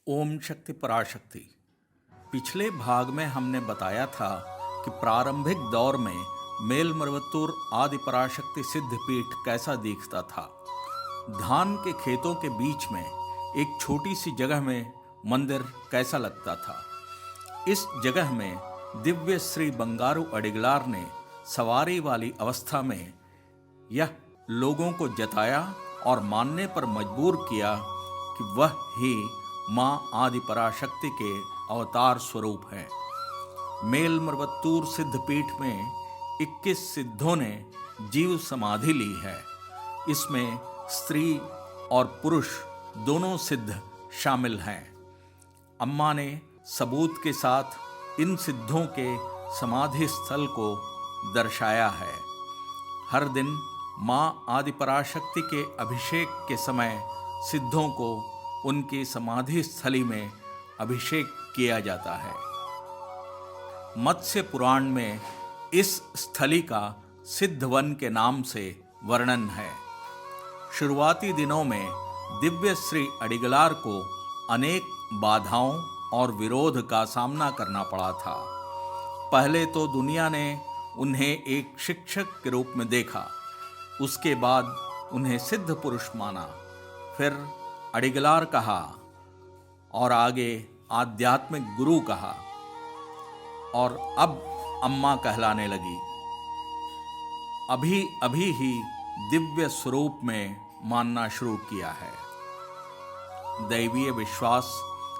ओम शक्ति पराशक्ति। पिछले भाग में हमने बताया था कि प्रारंभिक दौर में मेलमरुवत्तूर आदि पराशक्ति सिद्धपीठ कैसा दिखता था। धान के खेतों के बीच में एक छोटी सी जगह में मंदिर कैसा लगता था। इस जगह में दिव्य श्री बंगारू अडिगलार ने सवारी वाली अवस्था में यह लोगों को जताया और मानने पर मजबूर किया कि वह ही मां आदि पराशक्ति के अवतार स्वरूप हैं। मेलमरुवत्तूर सिद्धपीठ में 21 सिद्धों ने जीव समाधि ली है। इसमें स्त्री और पुरुष दोनों सिद्ध शामिल हैं। अम्मा ने सबूत के साथ इन सिद्धों के समाधि स्थल को दर्शाया है। हर दिन मां आदि पराशक्ति के अभिषेक के समय सिद्धों को उनकी समाधि स्थली में अभिषेक किया जाता है। मत्स्य पुराण में इस स्थली का सिद्धवन के नाम से वर्णन है। शुरुआती दिनों में दिव्य श्री अडिगलार को अनेक बाधाओं और विरोध का सामना करना पड़ा था। पहले तो दुनिया ने उन्हें एक शिक्षक के रूप में देखा, उसके बाद उन्हें सिद्ध पुरुष माना, फिर अडिगलार कहा और आगे आध्यात्मिक गुरु कहा और अब अम्मा कहलाने लगी। अभी अभी ही दिव्य स्वरूप में मानना शुरू किया है। दैवीय विश्वास,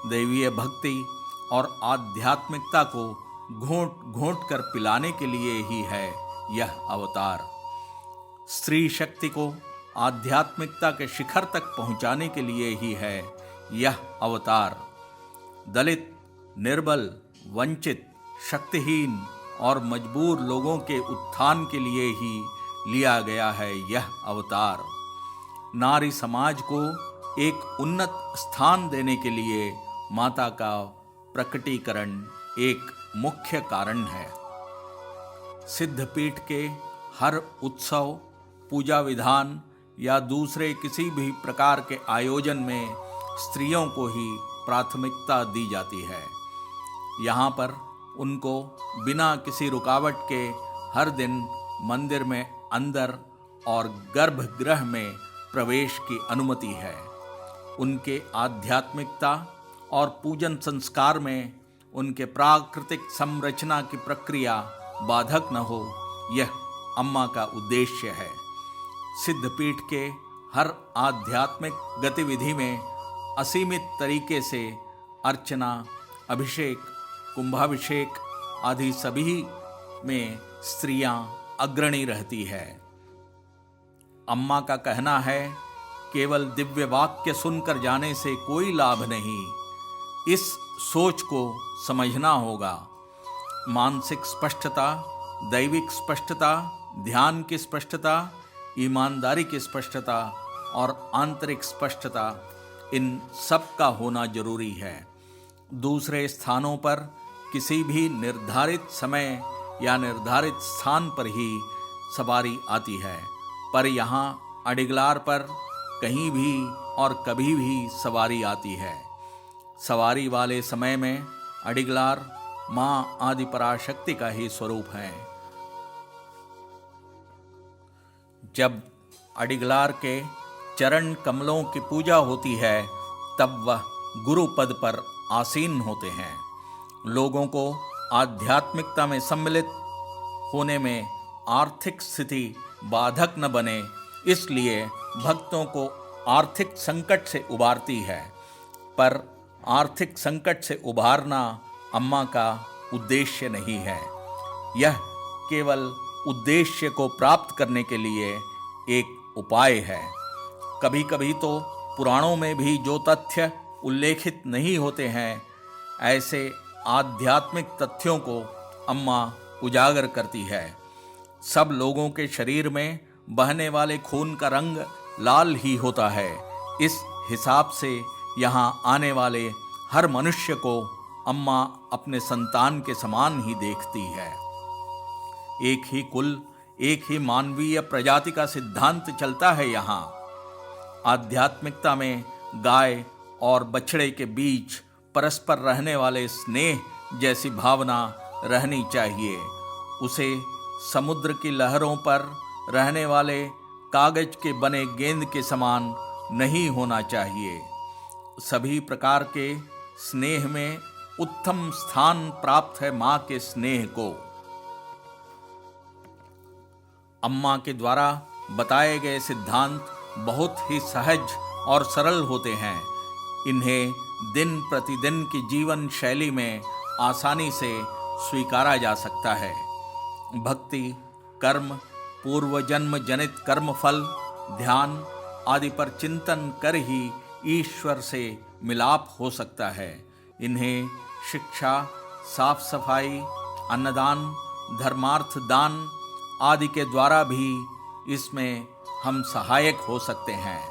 दैवीय भक्ति और आध्यात्मिकता को घोंट घोंट कर पिलाने के लिए ही है यह अवतार। स्त्री शक्ति को आध्यात्मिकता के शिखर तक पहुंचाने के लिए ही है यह अवतार। दलित, निर्बल, वंचित, शक्तिहीन और मजबूर लोगों के उत्थान के लिए ही लिया गया है यह अवतार। नारी समाज को एक उन्नत स्थान देने के लिए माता का प्रकटीकरण एक मुख्य कारण है। सिद्धपीठ के हर उत्सव, पूजा विधान या दूसरे किसी भी प्रकार के आयोजन में स्त्रियों को ही प्राथमिकता दी जाती है। यहाँ पर उनको बिना किसी रुकावट के हर दिन मंदिर में अंदर और गर्भगृह में प्रवेश की अनुमति है। उनके आध्यात्मिकता और पूजन संस्कार में उनके प्राकृतिक संरचना की प्रक्रिया बाधक न हो, यह अम्मा का उद्देश्य है। सिद्धपीठ के हर आध्यात्मिक गतिविधि में असीमित तरीके से अर्चना, अभिषेक, कुंभाभिषेक आदि सभी में स्त्रियां अग्रणी रहती है। अम्मा का कहना है, केवल दिव्य वाक्य सुनकर जाने से कोई लाभ नहीं, इस सोच को समझना होगा। मानसिक स्पष्टता, दैविक स्पष्टता, ध्यान की स्पष्टता, ईमानदारी की स्पष्टता और आंतरिक स्पष्टता, इन सब का होना जरूरी है। दूसरे स्थानों पर किसी भी निर्धारित समय या निर्धारित स्थान पर ही सवारी आती है, पर यहाँ अडिगलार पर कहीं भी और कभी भी सवारी आती है। सवारी वाले समय में अडिगलार मां आदि पराशक्ति का ही स्वरूप है। जब अडिगलार के चरण कमलों की पूजा होती है, तब वह गुरु पद पर आसीन होते हैं। लोगों को आध्यात्मिकता में सम्मिलित होने में आर्थिक स्थिति बाधक न बने, इसलिए भक्तों को आर्थिक संकट से उबारती है। पर आर्थिक संकट से उबारना अम्मा का उद्देश्य नहीं है। यह केवल उद्देश्य को प्राप्त करने के लिए एक उपाय है। कभी कभी तो पुराणों में भी जो तथ्य उल्लेखित नहीं होते हैं, ऐसे आध्यात्मिक तथ्यों को अम्मा उजागर करती है। सब लोगों के शरीर में बहने वाले खून का रंग लाल ही होता है। इस हिसाब से यहाँ आने वाले हर मनुष्य को अम्मा अपने संतान के समान ही देखती है। एक ही कुल, एक ही मानवीय प्रजाति का सिद्धांत चलता है यहाँ। आध्यात्मिकता में गाय और बछड़े के बीच परस्पर रहने वाले स्नेह जैसी भावना रहनी चाहिए। उसे समुद्र की लहरों पर रहने वाले कागज के बने गेंद के समान नहीं होना चाहिए। सभी प्रकार के स्नेह में उत्तम स्थान प्राप्त है माँ के स्नेह को। अम्मा के द्वारा बताए गए सिद्धांत बहुत ही सहज और सरल होते हैं। इन्हें दिन प्रतिदिन की जीवन शैली में आसानी से स्वीकारा जा सकता है। भक्ति, कर्म, पूर्व जन्म जनित कर्म फल, ध्यान आदि पर चिंतन कर ही ईश्वर से मिलाप हो सकता है। इन्हें शिक्षा, साफ सफाई, अन्नदान, धर्मार्थ दान आदि के द्वारा भी इसमें हम सहायक हो सकते हैं।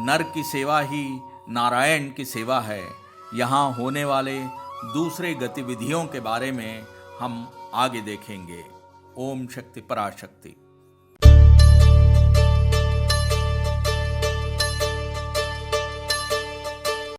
नर की सेवा ही नारायण की सेवा है। यहाँ होने वाले दूसरे गतिविधियों के बारे में हम आगे देखेंगे। ओम शक्ति पराशक्ति।